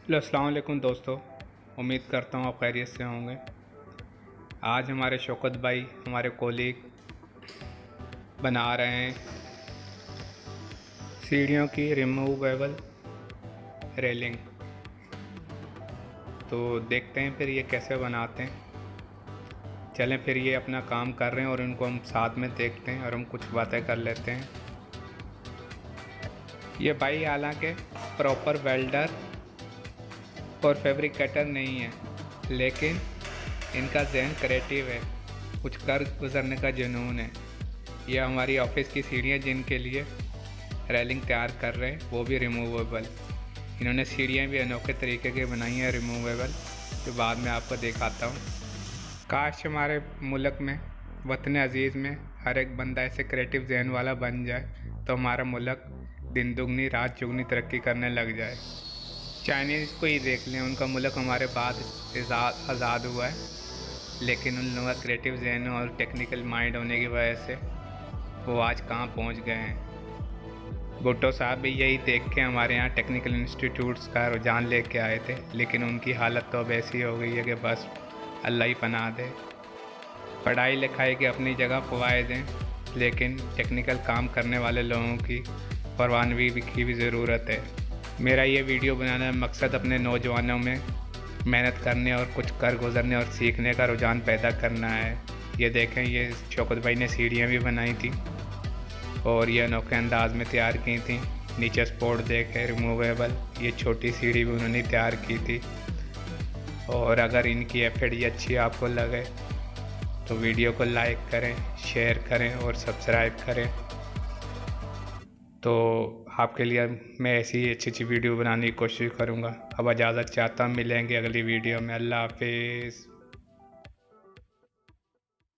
Hello अस्सलाम वालेकुम दोस्तों। उम्मीद करता हूँ आप खैरियत से होंगे। आज हमारे शौकत भाई हमारे कोलीग बना रहे हैं सीढ़ियों की रिमूवेबल रेलिंग। तो देखते हैं फिर ये कैसे बनाते हैं। चलें फिर, ये अपना काम कर रहे हैं और इनको हम साथ में देखते हैं और हम कुछ बातें कर लेते हैं। ये भाई हालांकि प्रॉपर वेल्डर और फैब्रिकेटर नहीं है, लेकिन इनका जहन क्रिएटिव है, कुछ कर गुजरने का जुनून है। ये हमारी ऑफिस की सीढ़ियाँ जिनके लिए रेलिंग तैयार कर रहे हैं, वो भी रिमूवेबल। इन्होंने सीढ़ियाँ भी अनोखे तरीके की बनाई हैं रिमूवेबल, जो बाद में आपको दिखाता हूँ। काश हमारे मुल्क में, वतन अज़ीज़ में हर एक बंदा ऐसे क्रिएटिव जहन वाला बन जाए तो हमारा मुल्क दिन दुगनी रात चुगनी तरक्की करने लग जाए। चाइनीज़ को ही देख लें, उनका मुल्क हमारे बाद आज़ाद हुआ है, लेकिन उन लोगों का क्रिएटिव जहन और टेक्निकल माइंड होने की वजह से वो आज कहाँ पहुँच गए हैं। भुट्टो साहब भी यही देख के हमारे यहाँ टेक्निकल इंस्टीट्यूट्स का रुझान लेके आए थे, लेकिन उनकी हालत तो अब ऐसी हो गई है कि बस अल्लाह ही पनाह दे। पढ़ाई लिखाई के अपनी जगह फ़वाइद हैं, लेकिन टेक्निकल काम करने वाले लोगों की परवानगी की भी ज़रूरत है। मेरा ये वीडियो बनाने का मकसद अपने नौजवानों में मेहनत करने और कुछ कर गुजरने और सीखने का रुझान पैदा करना है। ये देखें, ये शौकत भाई ने सीढ़ियाँ भी बनाई थी और ये अनोखे अंदाज में तैयार की थी। नीचे स्पोर्ट देखे रिमूवेबल, ये छोटी सीढ़ी भी उन्होंने तैयार की थी। और अगर इनकी एफर्ट ये अच्छी आपको लगे तो वीडियो को लाइक करें, शेयर करें और सब्सक्राइब करें। तो आपके लिए मैं ऐसी ही अच्छी अच्छी वीडियो बनाने की कोशिश करूँगा। अब इजाज़त चाहता हूँ, मिलेंगे अगली वीडियो में। अल्लाह हाफिज़।